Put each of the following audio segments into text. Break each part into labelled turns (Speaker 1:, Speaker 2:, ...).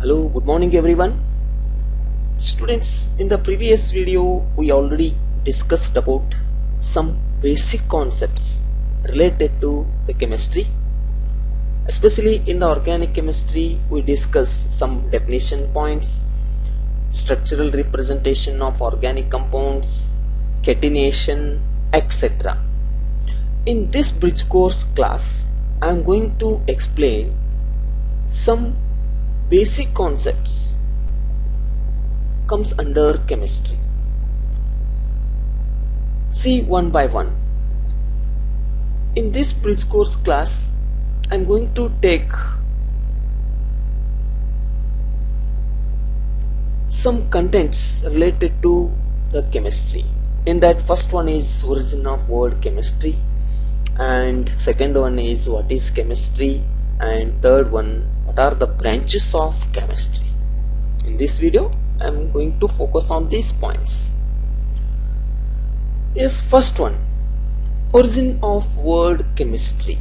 Speaker 1: Hello, good morning everyone. Students, in the previous video we already discussed about some basic concepts related to the chemistry. Especially in the organic chemistry we discussed some definition points, structural representation of organic compounds, catenation, etc. In this bridge course class I am going to explain some basic concepts comes under chemistry. See one by one. In this bridge course class I am going to take some contents related to the chemistry. In that, first one is origin of word chemistry, and second one is what is chemistry, and third one what are the branches of chemistry. In this video I am going to focus on these points. Yes, first one, origin of word chemistry.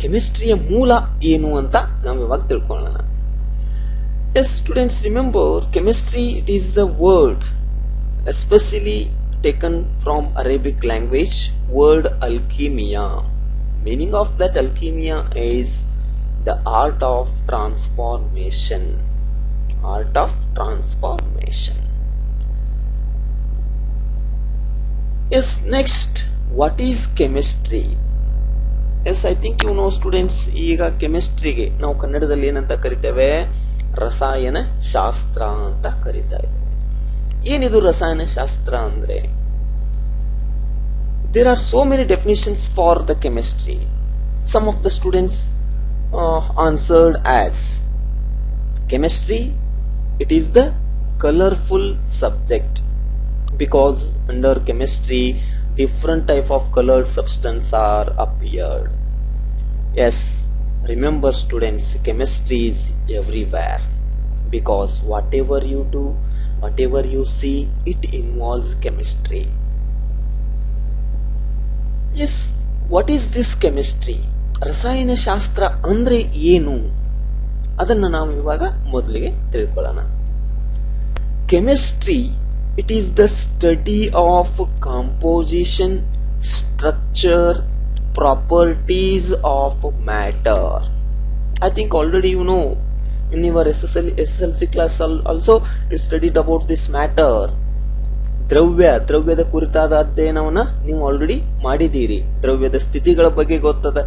Speaker 1: ಕೆಮಿಸ್ಟ್ರಿಯ ಮೂಲ ಏನು ಅಂತ ನಾವು ಇವಾಗ ತಿಳ್ಕೊಳ್ಳೋಣ. Yes, students, remember chemistry, it is the word especially taken from Arabic language word alchemia. Meaning of that alchemia is the art of transformation. Art of transformation. Yes, next, what is chemistry? Yes, I think you know students, ಈಗ ಕೆಮಿಸ್ಟ್ರಿಗೆ ನಾವು ಕನ್ನಡದಲ್ಲಿ ಏನಂತ ಕರಿತೇವೆ, ರಸಾಯನ ಶಾಸ್ತ್ರ ಅಂತ ಕರಿತಾ ಇದ್ದೇವೆ. ಏನಿದು ರಸಾಯನ ಶಾಸ್ತ್ರ ಅಂದ್ರೆ? There are so many definitions for the chemistry. Some of the students answered as chemistry, it is the colorful subject, because under chemistry different type of colored substance are appeared. Yes, remember students, chemistry is everywhere, because whatever you do, whatever you see, it involves chemistry. Yes, what is this chemistry? ರಸಾಯನ ಶಾಸ್ತ್ರ ಅಂದ್ರೆ ಏನು ಅದನ್ನ ನಾವು ಇವಾಗ ಮೊದಲಿಗೆ ತಿಳ್ಕೊಳ್ಳೋಣ. Chemistry, it is the study of composition, structure, properties of matter. I think already you know in your SSLC class also you studied about this matter. ದ್ರವ್ಯದ ಕುರಿತಾದ ಅಧ್ಯಯನವನ್ನ ನೀವು ಆಲ್ರೆಡಿ ಮಾಡಿದ್ದೀರಿ. ದ್ರವ್ಯದ ಸ್ಥಿತಿಗಳ ಬಗ್ಗೆ ಗೊತ್ತದ.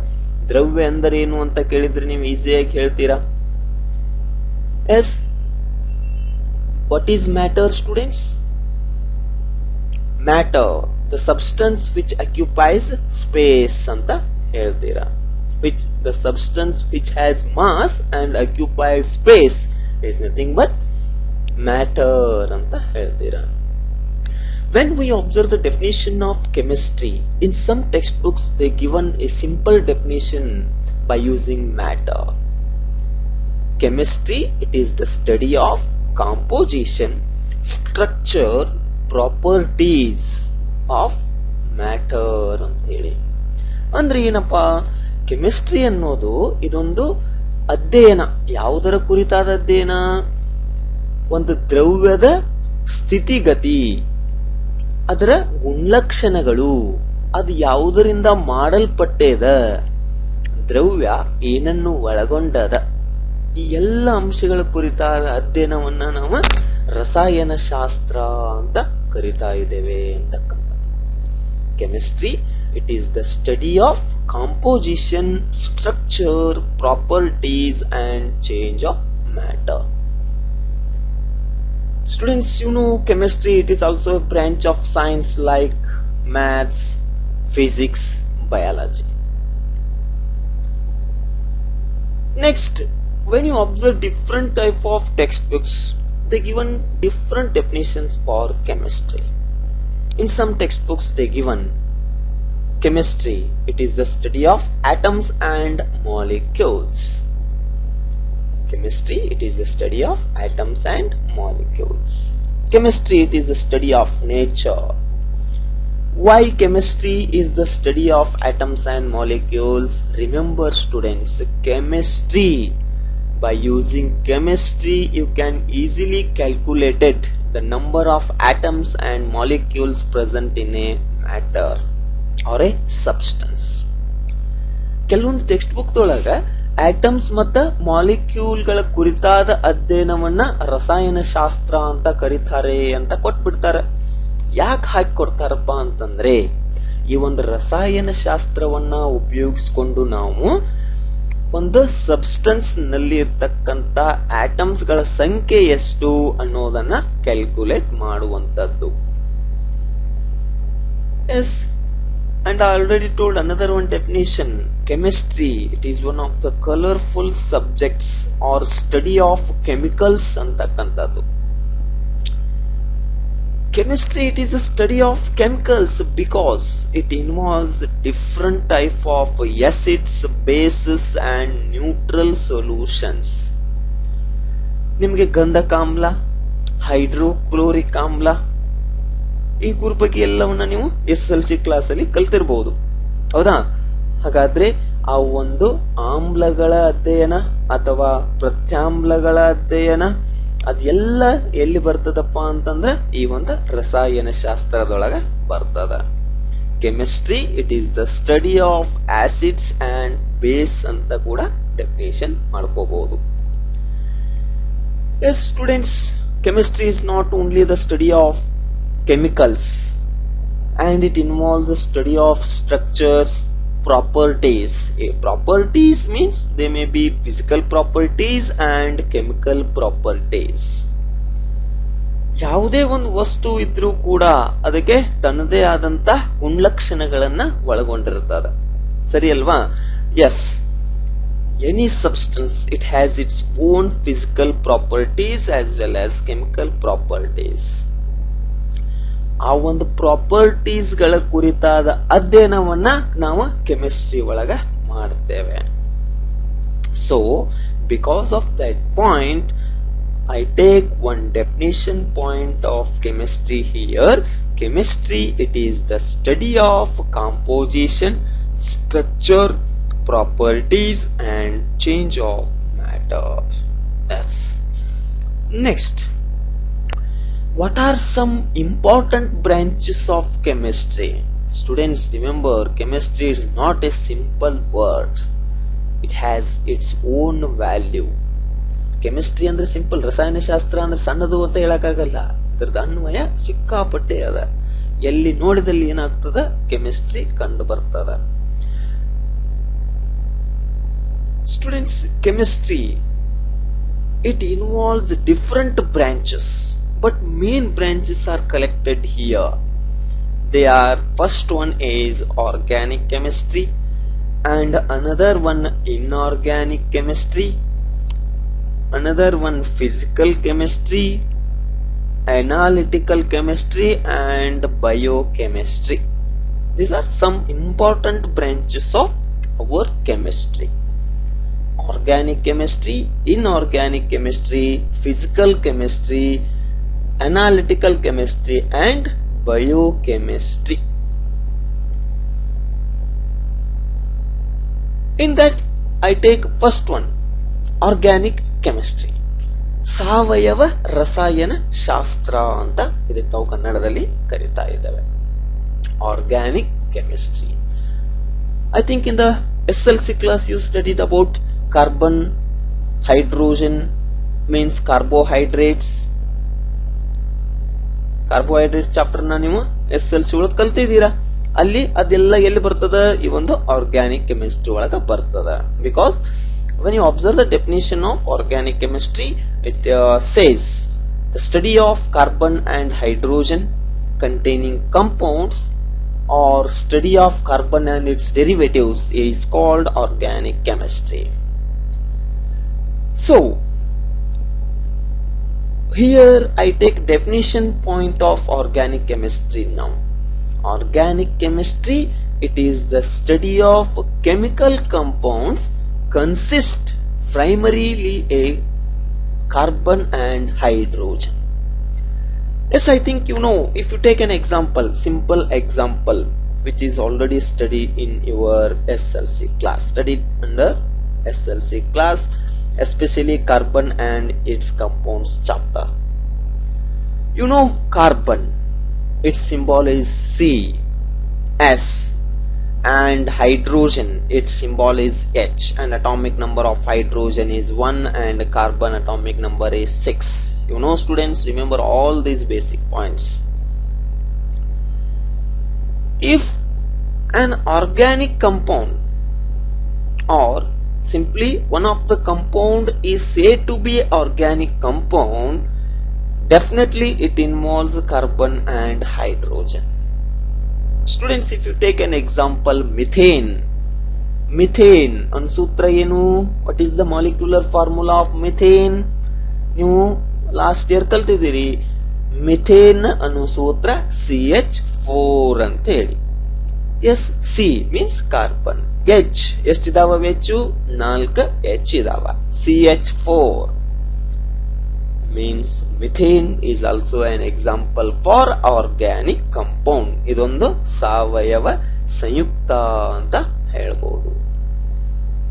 Speaker 1: ದ್ರವ್ಯ ಅಂದರೆ ಏನು ಅಂತ ಕೇಳಿದ್ರೆ ನೀವು ಈಸಿಯಾಗಿ ಹೇಳ್ತೀರಾ. Yes, what is matter students? Matter, the substance which occupies space ಅಂತ ಹೇಳ್ತೀರಾ. Which the substance which has mass and occupied space is nothing but matter ಅಂತ ಹೇಳ್ತೀರಾ. When we observe the definition of chemistry, in some textbooks they given a simple definition by using matter. Chemistry, it is the study of composition, structure, properties of matter ಅಂತ ಹೇಳಿ. ಅಂದ್ರೆ ಏನಪ್ಪಾ, chemistry ಅನ್ನೋದು ಇದೊಂದು ಅಧ್ಯಯನ. ಯಾವುದರ ಕುರಿತಾದ ಅಧ್ಯಯನ? ಒಂದು ದ್ರವ್ಯದ ಸ್ಥಿತಿಗತಿ, ಅದರ ಗುಣಲಕ್ಷಣಗಳು, ಅದು ಯಾವುದರಿಂದ ಮಾಡಲ್ಪಟ್ಟೆದ, ದ್ರವ್ಯ ಏನನ್ನು ಒಳಗೊಂಡದ, ಈ ಎಲ್ಲ ಅಂಶಗಳ ಕುರಿತಾದ ಅಧ್ಯಯನವನ್ನ ನಾವು ರಸಾಯನ ಶಾಸ್ತ್ರ ಅಂತ ಕರಿತಾ ಇದ್ದೇವೆ ಅಂತಕ್ಕಂಥ. Chemistry, it is the study of composition, structure, properties and change of matter. Students, you know chemistry, it is also a branch of science like maths, physics, biology. Next, when you observe different type of textbooks, they given different definitions for chemistry. In some textbooks they given chemistry, it is the study of atoms and molecules. Chemistry, it is the study of atoms and molecules. Chemistry, it is the study of nature. Why chemistry is the study of atoms and molecules? Remember students, chemistry By using chemistry, you can easily calculate it, the number of atoms and molecules present in a matter or a substance. ಕೆಲವೊಂದು text book ದೊಳಗ atoms ಮತ್ತ ಮಾಲಿಕ್ಯೂಲ್ಗಳ ಕುರಿತಾದ ಅಧ್ಯಯನವನ್ನ ರಸಾಯನಶಾಸ್ತ್ರ ಅಂತ ಕರೀತಾರೆ ಅಂತ ಕೊಟ್ಬಿಡ್ತಾರೆ. ಯಾಕೆ ಹಾಕಿ ಕೊಡ್ತಾರಪ್ಪ ಅಂತಂದ್ರೆ, ಈ ಒಂದು ರಸಾಯನಶಾಸ್ತ್ರವನ್ನ ಉಪಯೋಗಿಸಿಕೊಂಡು ನಾವು ಒಂದು ಸಬ್ಸ್ಟೆನ್ಸ್ ನಲ್ಲಿ ಇರ್ತಕ್ಕಂತ ಆಟಮ್ಸ್ ಗಳ ಸಂಖ್ಯೆ ಎಷ್ಟು ಅನ್ನೋದನ್ನ ಕ್ಯಾಲ್ಕುಲೇಟ್ ಮಾಡುವಂತದ್ದು. Yes, and I already told another one definition. Chemistry, it is one of the colorful subjects or study of chemicals antakantadu. Chemistry, it is a study of chemicals because it involves different type of acids, bases and neutral solutions. ನಿಮಗೆ ಗಂಧಕಾಮ್ಲ, hydrochloric ಆಮ್ಲ, ಈ ಗುರು ಬಗ್ಗೆ ಎಲ್ಲವನ್ನ ನೀವು SSLC class ಅಲ್ಲಿ ಕಲ್ತಿರಬಹುದು, ಹೌದಾ? ಹಾಗಾದ್ರೆ ಆ ಒಂದು ಆಮ್ಲಗಳ ಅಧ್ಯಯನ ಅಥವಾ ಪ್ರತ್ಯಾಮ್ಲಗಳ ಅಧ್ಯಯನ ಅದೆಲ್ಲ ಎಲ್ಲಿ ಬರ್ತದಪ್ಪ ಅಂತಂದ್ರೆ ಈ ಒಂದು ರಸಾಯನ ಶಾಸ್ತ್ರದೊಳಗ ಬರ್ತದ. Chemistry, it is the study of acids and base ಅಂತ ಕೂಡ ಡೆಫಿನೇಷನ್ ಮಾಡ್ಕೋಬಹುದು. Yes students, chemistry is not only the study of chemicals, and it involves the study of structures, properties. Properties means they may be physical properties and chemical properties. ಯಾವುದೇ ಒಂದು ವಸ್ತು ಇದ್ರೂ ಕೂಡ ಅದಕ್ಕೆ ತನ್ನದೇ ಆದಂತ ಗುಣಲಕ್ಷಣಗಳನ್ನ ಒಳಗೊಂಡಿರುತ್ತದೆ, ಸರಿ ಅಲ್ವಾ? Yes, any substance, it has its own physical properties as well as chemical properties. ಆ ಒಂದು ಪ್ರಾಪರ್ಟೀಸ್ ಗಳ ಕುರಿತಾದ ಅಧ್ಯಯನವನ್ನ ನಾವು ಕೆಮಿಸ್ಟ್ರಿ ಒಳಗ ಮಾಡ್ತೇವೆ. So because of that point I take one definition point of chemistry here. Chemistry, it is the study of composition, structure, properties and change of matter. Next, what are some important branches of chemistry? Students, remember, chemistry is not a simple word. It has its own value. Chemistry ಅಂದ್ರೆ simple, ರಸಾಯನಶಾಸ್ತ್ರ ಅಂದ್ರೆ ಸಣ್ಣದು ಅಂತ ಹೇಳಕ್ಕಾಗಲ್ಲ. ಇದರದ ಅನ್ವಯ ಸಿಕ್ಕಾಪಟ್ಟೆ ಅದ. ಎಲ್ಲಿ ನೋಡಿದಲ್ಲಿ ಏನಾಗ್ತದ, ಕೆಮಿಸ್ಟ್ರಿ ಕಂಡು ಬರ್ತದ. Students, chemistry, it involves different branches, but main branches are collected here. They are, first one is organic chemistry, and another one inorganic chemistry, another one physical chemistry, analytical chemistry and biochemistry. These are some important branches of our chemistry. Organic chemistry, inorganic chemistry, physical chemistry, analytical chemistry and biochemistry. In that, I take first one, organic chemistry. ಸಾವಯವ ರಸಾಯನ ಶಾಸ್ತ್ರ ಅಂತ ಇದಕ್ಕೆ ನಾವು ಕನ್ನಡದಲ್ಲಿ ಕರೀತಾ ಇದ್ದೇವೆ. Organic chemistry. I think in the SSLC class you studied about carbon, hydrogen means carbohydrates. Carbohydrate chapter ನ ನೀವು SSLC ಒಳಗೆ ಕಲ್ತಿದ್ದೀರಾ. ಅಲ್ಲಿ ಅದೆಲ್ಲ ಎಲ್ಲಿ ಬರ್ತದ, ಈ ಒಂದು ಆರ್ಗ್ಯಾನಿಕ್ ಕೆಮಿಸ್ಟ್ರಿ ಒಳಗ ಬರ್ತದ. Because when you observe the definition of organic chemistry, it says the study of carbon and hydrogen containing compounds or study of carbon and its derivatives is called organic chemistry. So here I take definition point of organic chemistry now. Organic chemistry, it is the study of chemical compounds consist primarily a carbon and hydrogen. Yes, I think you know, if you take an example, simple example, which is already studied in your SSLC class, studied under SSLC class, especially carbon and its compounds chapter. You know carbon, its symbol is C, S, and hydrogen, its symbol is H, and atomic number of hydrogen is 1 and carbon atomic number is 6. You know students, remember all these basic points. If an organic compound or simply one of the compound is said to be organic compound, definitely it involves carbon and hydrogen. Students, if you take an example, methane on sutra enu, what is the molecular formula of methane? You last year kaltidiri, methane anu sutra CH4 anta heli. Yes, C means carbon, H estidawa H 4 H idava, CH4 means methane is also an example for organic compound. ಇದೊಂದು ಸಾವಯವ ಸಂಯುಕ್ತ ಅಂತ ಹೇಳಬಹುದು.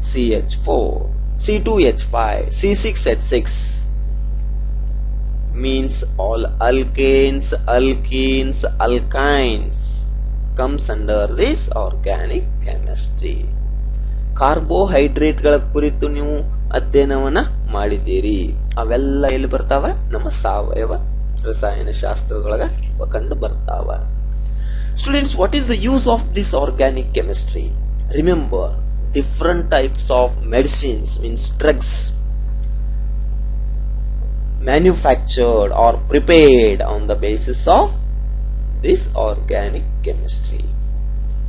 Speaker 1: CH4, C2H5, C6H6 means all alkanes, alkenes, alkynes comes under this organic chemistry. Carbohydrate ಗಳ ಕುರಿತು ನೀವು ಅಧ್ಯಯನವನ್ನ ಮಾಡಿದ್ದೀರಿ. ಅವೆಲ್ಲ ಎಲ್ಲಿ ಬರ್ತಾವ? ನಮ್ಮ ಸಾವಯವ ರಸಾಯನ ಶಾಸ್ತ್ರದೊಳಗ ಕಂಡು ಬರ್ತಾವ. Students, what is the use of this organic chemistry? Remember, different types of medicines means drugs manufactured or prepared on the basis of this organic chemistry.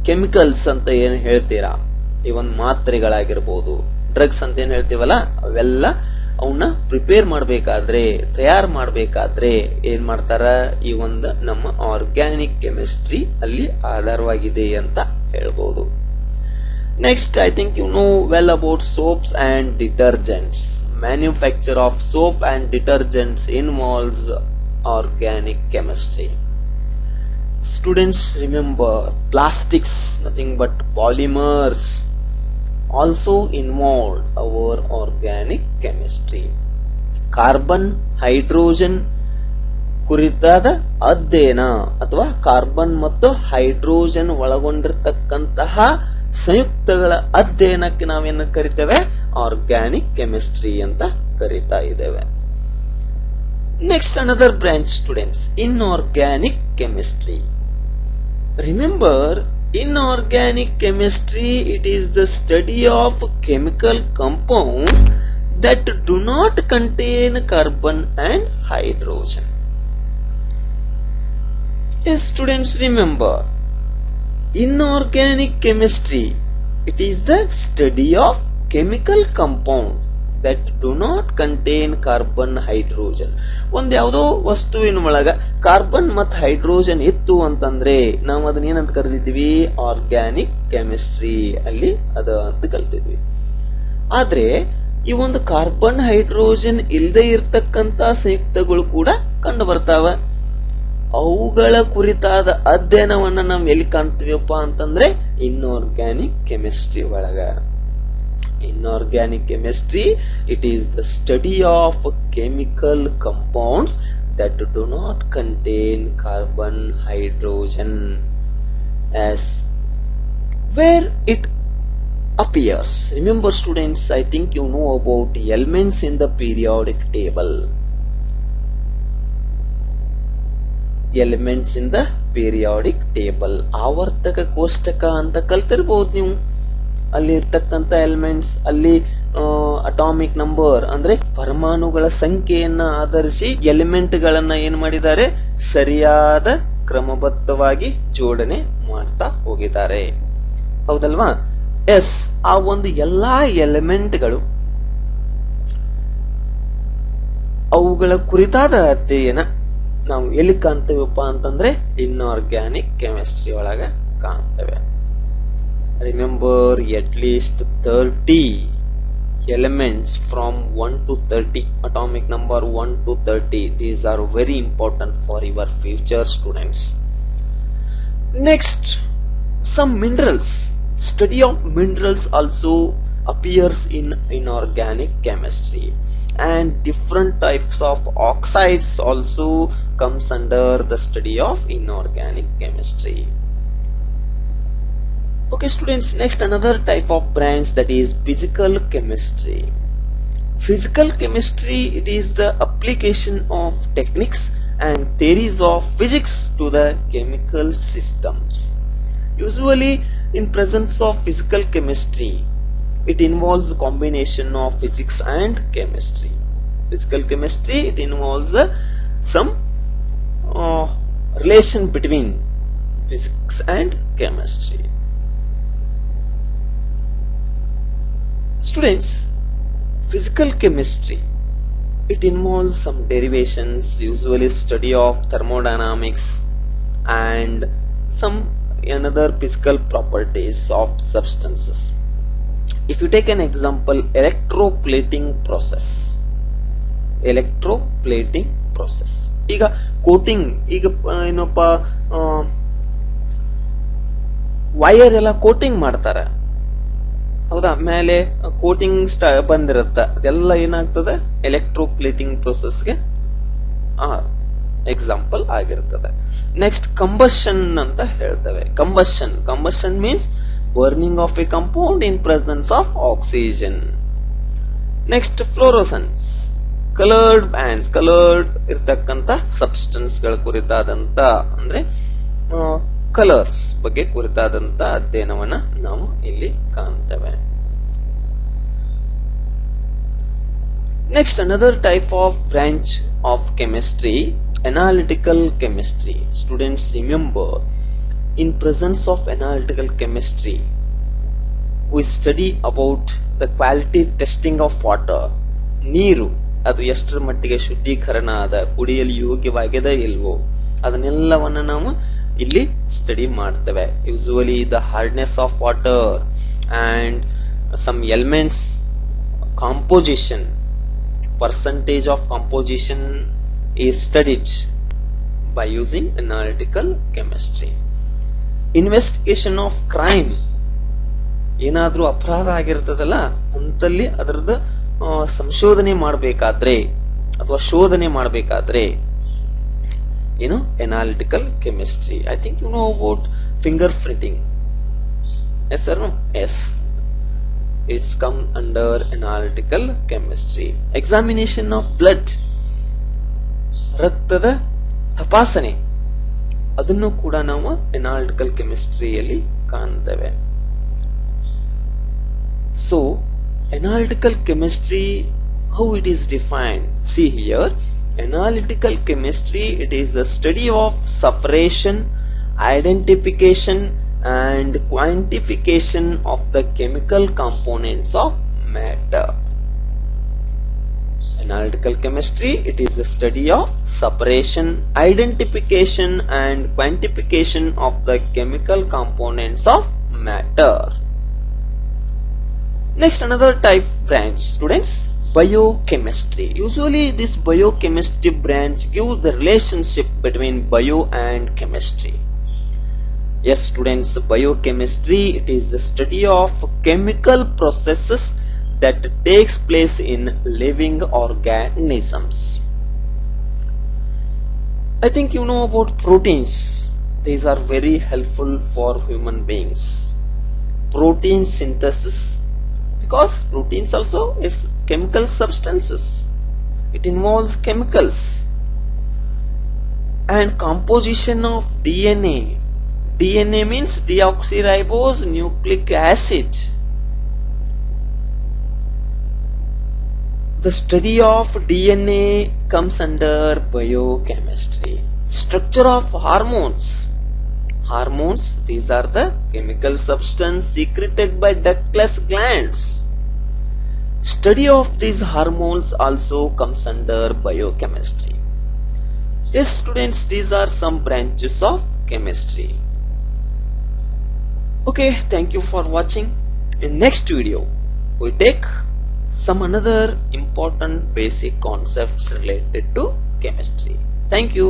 Speaker 1: Chemicals ಅಂತ ಏನು ಹೇಳ್ತೀರಾ, ಇವನ್ ಮಾತ್ರೆಗಳಾಗಿರ್ಬೋದು, ಡ್ರಗ್ಸ್ ಅಂತ ಏನ್ ಹೇಳ್ತೀವಲ್ಲ, ಅವೆಲ್ಲ ಅವನ್ನ ಪ್ರಿಪೇರ್ ಮಾಡಬೇಕಾದ್ರೆ, ತಯಾರು ಮಾಡಬೇಕಾದ್ರೆ ಏನ್ ಮಾಡ್ತಾರ, ಈ ಒಂದು ನಮ್ಮ ಆರ್ಗ್ಯಾನಿಕ್ ಕೆಮಿಸ್ಟ್ರಿ ಅಲ್ಲಿ ಆಧಾರವಾಗಿದೆ ಅಂತ ಹೇಳ್ಬೋದು. Next, I think you know well about soaps and detergents. Manufacture of soap and detergents involves organic chemistry. Students, remember plastics, nothing but polymers, also involved our organic chemistry. Carbon hydrogen ಕುರಿತಾದ ಅಧ್ಯಯನ ಅಥವಾ carbon ಮತ್ತು hydrogen ಒಳಗೊಂಡಿರತಕ್ಕಂತಹ ಸಂಯುಕ್ತಗಳ ಅಧ್ಯಯನಕ್ಕೆ ನಾವೇನು ಕರಿತೇವೆ, organic chemistry ಅಂತ ಕರಿತಾ ಇದ್ದೇವೆ. Next, another branch, students, inorganic chemistry. Remember, inorganic chemistry, it is the study of chemical compounds that do not contain carbon and hydrogen. Yes, students, remember, inorganic chemistry, it is the study of chemical compounds that do not contain carbon hydrogen. ಒಂದ್ ಯಾವುದೋ ವಸ್ತುವಿನ ಒಳಗ carbon ಮತ್ತು hydrogen ಇತ್ತು ಅಂತಂದ್ರೆ ನಾವು ಅದನ್ನ ಏನಂತ ಕರೆದಿದ್ವಿ, ಆರ್ಗ್ಯಾನಿಕ್ ಕೆಮಿಸ್ಟ್ರಿ ಅಲ್ಲಿ ಅದ ಅಂತ ಕಲ್ತಿದ್ವಿ. ಆದ್ರೆ ಈ ಒಂದು ಕಾರ್ಬನ್ ಹೈಡ್ರೋಜನ್ ಇಲ್ಲದೆ ಇರ್ತಕ್ಕಂತ ಸಂಯುಕ್ತಗಳು ಕೂಡ ಕಂಡು ಬರ್ತಾವ. ಅವುಗಳ ಕುರಿತಾದ ಅಧ್ಯಯನವನ್ನ ನಾವು ಎಲ್ಲಿ ಕಾಣ್ತೀವಪ್ಪ ಅಂತಂದ್ರೆ ಇನ್ಆರ್ಗ್ಯಾನಿಕ್ ಕೆಮಿಸ್ಟ್ರಿ ಒಳಗ. Inorganic chemistry, it is the study of chemical compounds that do not contain carbon, hydrogen, as where it appears. Remember students, I think you know about elements in the periodic table. Elements in the periodic table. ಆವರ್ತಕ ಕೋಷ್ಟಕ ಅಂತ ಕಲ್ತಿರಬಹುದು ನೀವು. ಅಲ್ಲಿ ಇರ್ತಕ್ಕಂಥ elements, ಅಲ್ಲಿ atomic number ಅಂದ್ರೆ ಪರಮಾಣುಗಳ ಸಂಖ್ಯೆಯನ್ನ ಆಧರಿಸಿ ಎಲಿಮೆಂಟ್ ಗಳನ್ನ ಏನ್ ಮಾಡಿದ್ದಾರೆ, ಸರಿಯಾದ ಕ್ರಮಬದ್ಧವಾಗಿ ಜೋಡಣೆ ಮಾಡ್ತಾ ಹೋಗಿದ್ದಾರೆ. ಹೌದಲ್ವಾ? ಎಸ್, ಆ ಒಂದು ಎಲ್ಲಾ ಎಲಿಮೆಂಟ್ಗಳು ಅವುಗಳ ಕುರಿತಾದ ಅಧ್ಯಯನ ನಾವು ಎಲ್ಲಿ ಕಾಣ್ತೇವಪ್ಪ ಅಂತಂದ್ರೆ ಇನ್ಆರ್ಗ್ಯಾನಿಕ್ ಕೆಮಿಸ್ಟ್ರಿ ಒಳಗ ಕಾಣ್ತೇವೆ. Remember, at least 30 elements from 1 to 30, atomic number 1 to 30. These are very important for your future students. Next, some minerals. Study of minerals also appears in inorganic chemistry, and different types of oxides also comes under the study of inorganic chemistry. Okay students, next another type of branch, that is physical chemistry. Physical chemistry, it is the application of techniques and theories of physics to the chemical systems. Usually in presence of physical chemistry, it involves a combination of physics and chemistry. Physical chemistry, it involves some relation between physics and chemistry. Students, physical chemistry, it involves some derivations, usually study of thermodynamics and some another physical properties of substances. If you take an example, electroplating process. Electroplating process. Iga coating, wire ಎಲ್ಲ coating ಮಾಡ್ತಾರೆ ಹೌದಾ, ಮೇಲೆ coating ಬಂದಿರುತ್ತೆ, ಅದೆಲ್ಲ ಏನಾಗ್ತದೆ electroplating ಪ್ರೋಸೆಸ್ಗೆ example ಆಗಿರ್ತದೆ. Next combustion ಅಂತ ಹೇಳ್ತೇವೆ. Combustion means burning of a compound in presence of oxygen. Next fluorescence, coloured bands, coloured ಇರ್ತಕ್ಕಂತ ಸಬ್ಸ್ಟೆನ್ಸ್ ಗಳ ಕುರಿತಾದಂತ ಅಂದ್ರೆ ಕಲರ್ಸ್ ಬಗ್ಗೆ ಕುರಿತಾದಂತ ಅಧ್ಯಯನವನ್ನ ನಾವು ಇಲ್ಲಿ ಕಾಣ್ತೇವೆ. Next another type of branch of chemistry, analytical chemistry. Students, remember, in presence of analytical chemistry, we study about the quality testing of water. ನೀರು ಅದು ಎಷ್ಟರ ಮಟ್ಟಿಗೆ ಶುದ್ಧೀಕರಣ ಆದ, ಕುಡಿಯಲು ಯೋಗ್ಯವಾಗಿದೆ ಇಲ್ವೋ, ಅದನ್ನೆಲ್ಲವನ್ನ ನಾವು ಇಲ್ಲಿ ಸ್ಟಡಿ ಮಾಡ್ತೇವೆ. Usually the hardness of water and some elements composition, percentage of composition is studied by using analytical chemistry. Investigation of crime, ಏನಾದ್ರೂ ಅಪರಾಧ ಆಗಿರ್ತದಲ್ಲ ಅಂತಲ್ಲಿ ಅದರದ ಸಂಶೋಧನೆ ಮಾಡಬೇಕಾದ್ರೆ ಅಥವಾ ಶೋಧನೆ ಮಾಡಬೇಕಾದ್ರೆ ಏನು analytical chemistry. I think you know about fingerprinting. Yes or no? Yes. It's come under analytical chemistry. Examination of blood, ರಕ್ತದ ತಪಾಸಣೆ, ಅದನ್ನು ಕೂಡ ನಾವು analytical chemistry ಯಲ್ಲಿ ಕಾಣ್ತೇವೆ. So analytical chemistry, how it is defined? See here, analytical chemistry, it is the study of separation, identification and quantification of the chemical components of matter. Analytical chemistry, it is the study of separation, identification and quantification of the chemical components of matter. Next another type branch, students, biochemistry. Usually this biochemistry branch gives the relationship between bio and chemistry. Yes students, biochemistry, it is the study of chemical processes that takes place in living organisms. I think you know about proteins. These are very helpful for human beings. Protein synthesis, because proteins also is chemical substances. It involves chemicals. And composition of DNA. DNA means deoxyribose nucleic acid. The study of DNA comes under biochemistry. Structure of hormones. Hormones, these are the chemical substance secreted by ductless glands. Study of these hormones also comes under biochemistry. Yes students, these are some branches of chemistry. Okay, thank you for watching. In next video we take some another important basic concepts related to chemistry. Thank you.